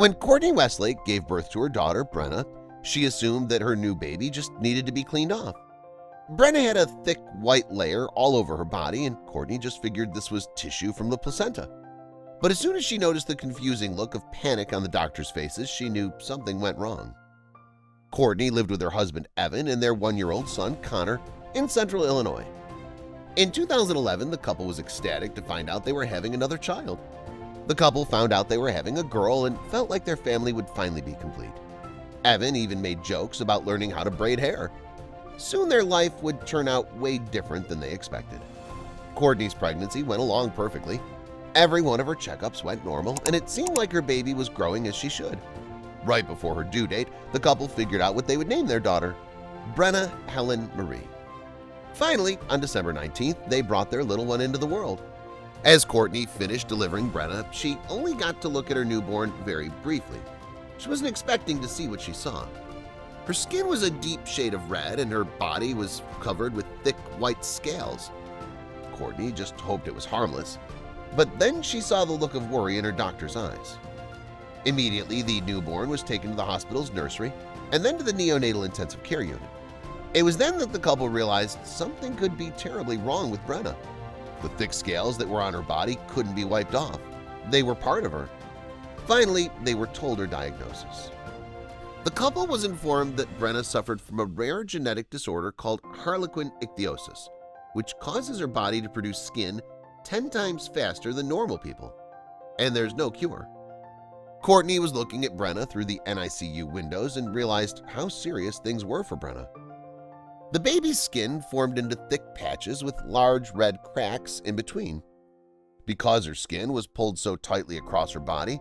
When Courtney Westlake gave birth to her daughter, Brenna, she assumed that her new baby just needed to be cleaned off. Brenna had a thick white layer all over her body, and Courtney just figured this was tissue from the placenta. But as soon as she noticed the confusing look of panic on the doctors' faces, she knew something went wrong. Courtney lived with her husband Evan and their 1-year-old son Connor in central Illinois. In 2011, the couple was ecstatic to find out they were having another child. The couple found out they were having a girl and felt like their family would finally be complete. Evan even made jokes about learning how to braid hair. Soon their life would turn out way different than they expected. Courtney's pregnancy went along perfectly. Every one of her checkups went normal, and it seemed like her baby was growing as she should. Right before her due date, the couple figured out what they would name their daughter, Brenna Helen Marie. Finally, on December 19th, they brought their little one into the world. As Courtney finished delivering Brenna, she only got to look at her newborn very briefly. She wasn't expecting to see what she saw. Her skin was a deep shade of red and her body was covered with thick white scales. Courtney just hoped it was harmless, but then she saw the look of worry in her doctor's eyes. Immediately, the newborn was taken to the hospital's nursery and then to the neonatal intensive care unit. It was then that the couple realized something could be terribly wrong with Brenna. The thick scales that were on her body couldn't be wiped off. They were part of her. Finally, they were told her diagnosis. The couple was informed that Brenna suffered from a rare genetic disorder called harlequin ichthyosis, which causes her body to produce skin 10 times faster than normal people. And there's no cure. Courtney was looking at Brenna through the NICU windows and realized how serious things were for Brenna. The baby's skin formed into thick patches with large red cracks in between. Because her skin was pulled so tightly across her body,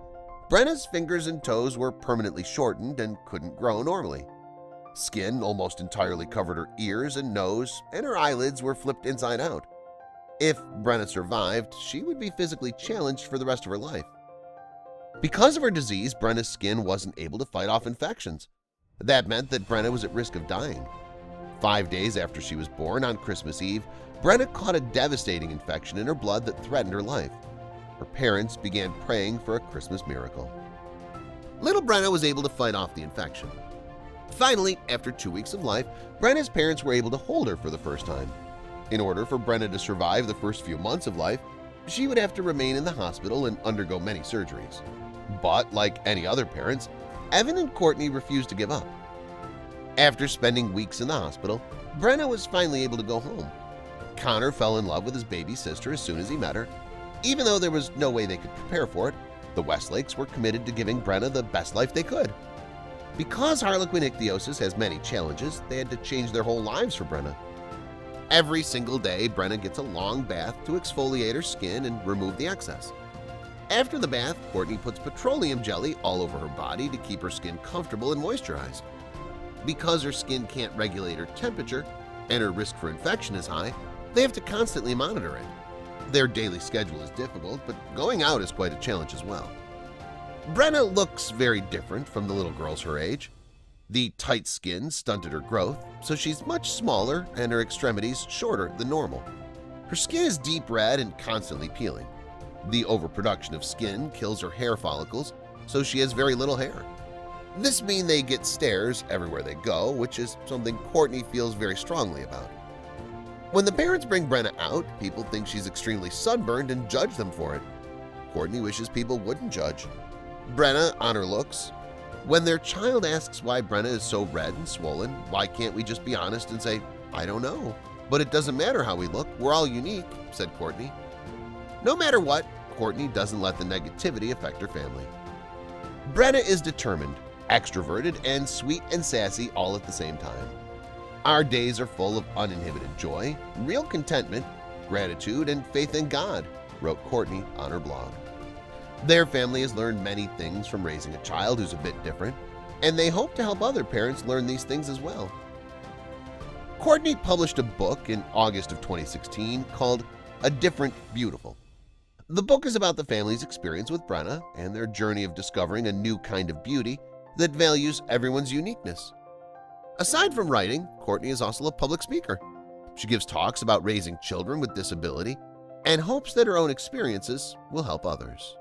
Brenna's fingers and toes were permanently shortened and couldn't grow normally. Skin almost entirely covered her ears and nose, and her eyelids were flipped inside out. If Brenna survived, she would be physically challenged for the rest of her life. Because of her disease, Brenna's skin wasn't able to fight off infections. That meant that Brenna was at risk of dying. 5 days after she was born, on Christmas Eve, Brenna caught a devastating infection in her blood that threatened her life. Her parents began praying for a Christmas miracle. Little Brenna was able to fight off the infection. Finally, after 2 weeks of life, Brenna's parents were able to hold her for the first time. In order for Brenna to survive the first few months of life, she would have to remain in the hospital and undergo many surgeries. But, like any other parents, Evan and Courtney refused to give up. After spending weeks in the hospital, Brenna was finally able to go home. Connor fell in love with his baby sister as soon as he met her. Even though there was no way they could prepare for it, the Westlakes were committed to giving Brenna the best life they could. Because harlequin ichthyosis has many challenges, they had to change their whole lives for Brenna. Every single day, Brenna gets a long bath to exfoliate her skin and remove the excess. After the bath, Courtney puts petroleum jelly all over her body to keep her skin comfortable and moisturized. Because her skin can't regulate her temperature and her risk for infection is high, they have to constantly monitor it. Their daily schedule is difficult, but going out is quite a challenge as well. Brenna looks very different from the little girls her age. The tight skin stunted her growth, so she's much smaller and her extremities shorter than normal. Her skin is deep red and constantly peeling. The overproduction of skin kills her hair follicles, so she has very little hair. This means they get stares everywhere they go, which is something Courtney feels very strongly about. When the parents bring Brenna out, people think she's extremely sunburned and judge them for it. Courtney wishes people wouldn't judge. Brenna on her looks. When their child asks why Brenna is so red and swollen, why can't we just be honest and say, "I don't know. But it doesn't matter how we look, we're all unique," said Courtney. No matter what, Courtney doesn't let the negativity affect her family. Brenna is determined, extroverted, and sweet and sassy all at the same time. Our days are full of uninhibited joy, real contentment, gratitude, and faith in God, wrote Courtney on her blog. Their family has learned many things from raising a child who's a bit different, and they hope to help other parents learn these things as well. Courtney published a book in August of 2016 called A Different Beautiful. The book is about the family's experience with Brenna and their journey of discovering a new kind of beauty that values everyone's uniqueness. Aside from writing, Courtney is also a public speaker. She gives talks about raising children with disability and hopes that her own experiences will help others.